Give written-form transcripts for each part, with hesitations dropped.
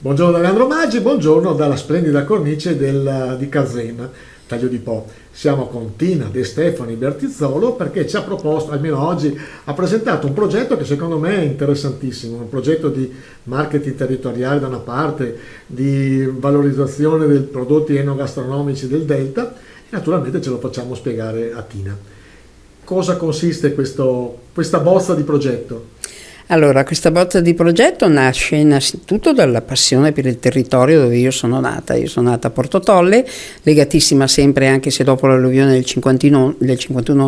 Buongiorno da Leandro Maggi, buongiorno dalla splendida cornice di Cazzen, Taglio di Po. Siamo con Tina De Stefani Bertizzolo perché ci ha proposto, almeno oggi, ha presentato un progetto che secondo me è interessantissimo, un progetto di marketing territoriale da una parte, di valorizzazione dei prodotti enogastronomici del Delta e naturalmente ce lo facciamo spiegare a Tina. Cosa consiste questa bozza di progetto? Allora, questa bozza di progetto nasce innanzitutto dalla passione per il territorio dove io sono nata. Io sono nata a Porto Tolle, legatissima sempre, anche se dopo l'alluvione del 51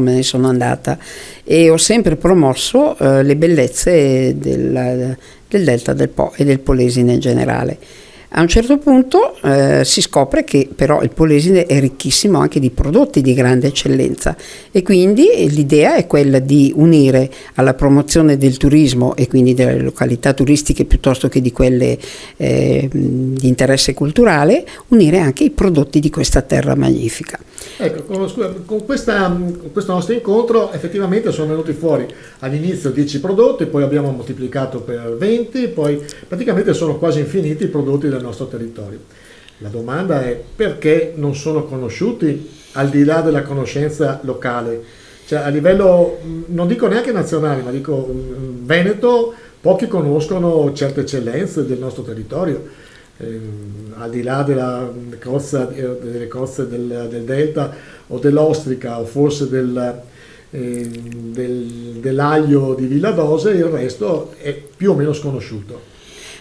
me ne sono andata, e ho sempre promosso le bellezze del Delta del Po e del Polesine in generale. A un certo punto si scopre che però il Polesine è ricchissimo anche di prodotti di grande eccellenza e quindi l'idea è quella di unire alla promozione del turismo e quindi delle località turistiche piuttosto che di quelle di interesse culturale, unire anche i prodotti di questa terra magnifica. Ecco, con questo nostro incontro effettivamente sono venuti fuori all'inizio 10 prodotti, poi abbiamo moltiplicato per 20, poi praticamente sono quasi infiniti i prodotti del nostro territorio. La domanda è: perché non sono conosciuti al di là della conoscenza locale? Cioè, a livello, non dico neanche nazionale, ma dico veneto, pochi conoscono certe eccellenze del nostro territorio. Al di là delle cozze del Delta o dell'ostrica o forse dell'aglio di Villadose, il resto è più o meno sconosciuto.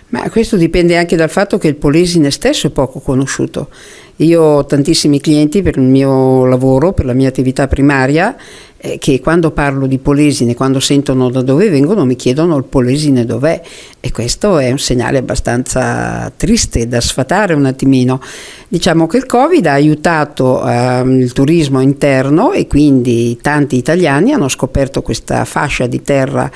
Ma questo dipende anche dal fatto che il Polesine stesso è poco conosciuto. Io ho tantissimi clienti per il mio lavoro, per la mia attività primaria, che quando parlo di Polesine, quando sentono da dove vengono, mi chiedono il Polesine dov'è, e questo è un segnale abbastanza triste da sfatare un attimino. Diciamo che il Covid ha aiutato il turismo interno e quindi tanti italiani hanno scoperto questa fascia di terra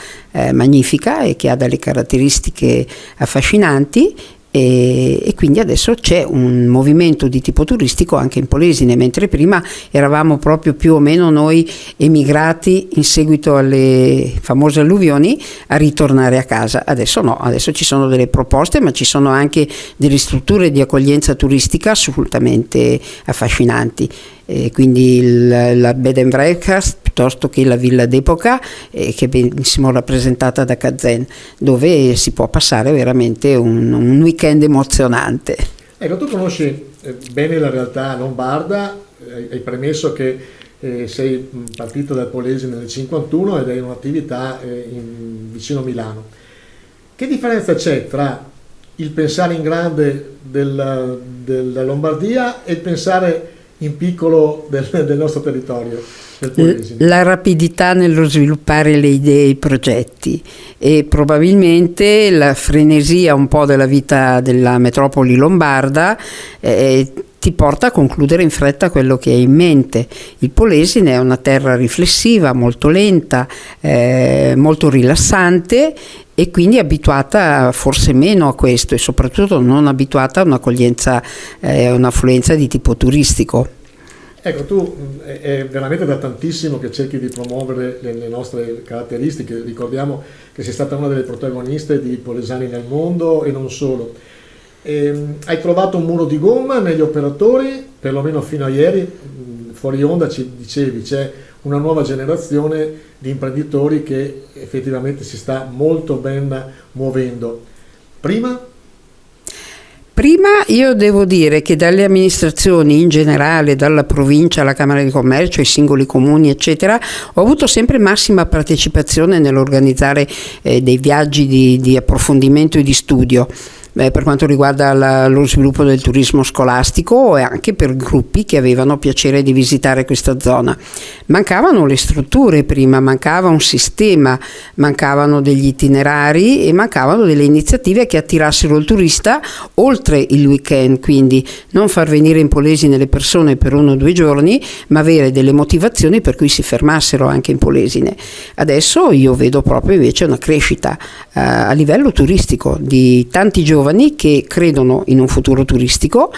magnifica e che ha delle caratteristiche affascinanti. E quindi adesso c'è un movimento di tipo turistico anche in Polesine, mentre prima eravamo proprio più o meno noi emigrati in seguito alle famose alluvioni a ritornare a casa. Adesso no, adesso ci sono delle proposte, ma ci sono anche delle strutture di accoglienza turistica assolutamente affascinanti. Quindi la bed and breakfast piuttosto che la villa d'epoca, che è benissimo rappresentata da Cazzen, dove si può passare veramente un weekend emozionante. Ecco, tu conosci bene la realtà lombarda, hai premesso che sei partito dal Polesine nel 51 ed hai un'attività vicino a Milano. Che differenza c'è tra il pensare in grande della Lombardia e il pensare in piccolo del nostro territorio, del Polesine? La rapidità nello sviluppare le idee e i progetti e probabilmente la frenesia un po' della vita della metropoli lombarda ti porta a concludere in fretta quello che hai in mente. Il Polesine è una terra riflessiva, molto lenta, molto rilassante e quindi abituata forse meno a questo e soprattutto non abituata a un'accoglienza, un'affluenza di tipo turistico. Ecco, tu è veramente da tantissimo che cerchi di promuovere le nostre caratteristiche. Ricordiamo che sei stata una delle protagoniste di Polesani nel mondo e non solo. Hai trovato un muro di gomma negli operatori, perlomeno fino a ieri, fuori onda ci dicevi c'è una nuova generazione di imprenditori che effettivamente si sta molto ben muovendo. Prima io devo dire che dalle amministrazioni in generale, dalla provincia alla Camera di Commercio, ai singoli comuni eccetera, ho avuto sempre massima partecipazione nell'organizzare dei viaggi di approfondimento e di studio. Per quanto riguarda lo sviluppo del turismo scolastico e anche per gruppi che avevano piacere di visitare questa zona. Mancavano le strutture prima, mancava un sistema, mancavano degli itinerari e mancavano delle iniziative che attirassero il turista oltre il weekend, quindi non far venire in Polesine le persone per 1 o 2 giorni, ma avere delle motivazioni per cui si fermassero anche in Polesine. Adesso io vedo proprio invece una crescita a livello turistico di tanti giovani che credono in un futuro turistico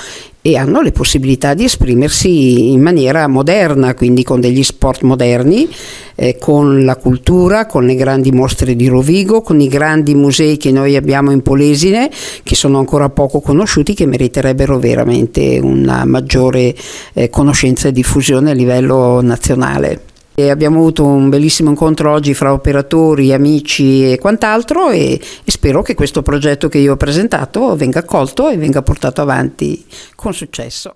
e hanno le possibilità di esprimersi in maniera moderna, quindi con degli sport moderni, con la cultura, con le grandi mostre di Rovigo, con i grandi musei che noi abbiamo in Polesine, che sono ancora poco conosciuti, che meriterebbero veramente una maggiore conoscenza e diffusione a livello nazionale. Abbiamo avuto un bellissimo incontro oggi fra operatori, amici e quant'altro, e spero che questo progetto che io ho presentato venga accolto e venga portato avanti con successo.